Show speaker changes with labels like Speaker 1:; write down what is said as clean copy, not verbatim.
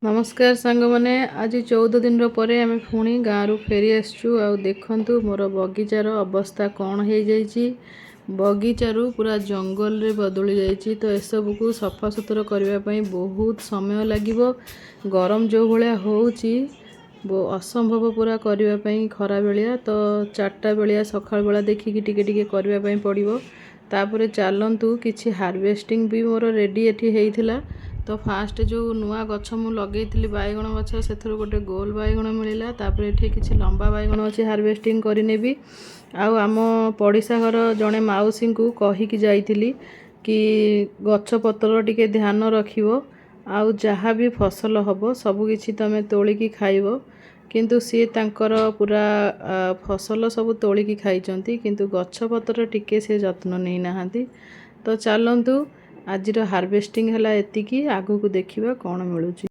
Speaker 1: नमस्कार सांग मैंने आज 14 दिन पर आम पुणी गाँव फेरी आसचु आ देखु मोर बगीचार अवस्था कौन हो जाइए। बगीचारू पूरा जंगल रे बदली जाइए। तो एसबू को सफा सुतुरा करने बहुत समय लगे। गरम जो भाया होची असंभव पूरा करने खरा बेलिया तो 4टा बेलिया सकाळ बेला देखिकी टिके टिके करने पड़ो। तापर चलतु किसी हार्वेस्टिंग भी मोर रेडी एठी हेइथिला। तो फास्ट जो नुआ गछ मु लगे बैगण गछ से गोटे गोल बैगण मिलला। तापर एठी किसी लंबा बैगण अच्छे हार्वेस्टिंग करिनेबी। आम पड़िशा घर जड़े माउसी को कहीकि जाइथिली कि गछ पतर टिके ध्यान रखिबो आउ जहाँ भी फसल हबो सब किछि तमे तोलिकी खाइबो। किंतु सी तांकर पूरा फसल सब तोलिकी खाइचंती किंतु गछ पतर टिके से जत्न नै नाहांती। तो चलंतु आजिर हार्वेस्टिंग हला एतिकी आगु को देखिबा कोन मिलुची।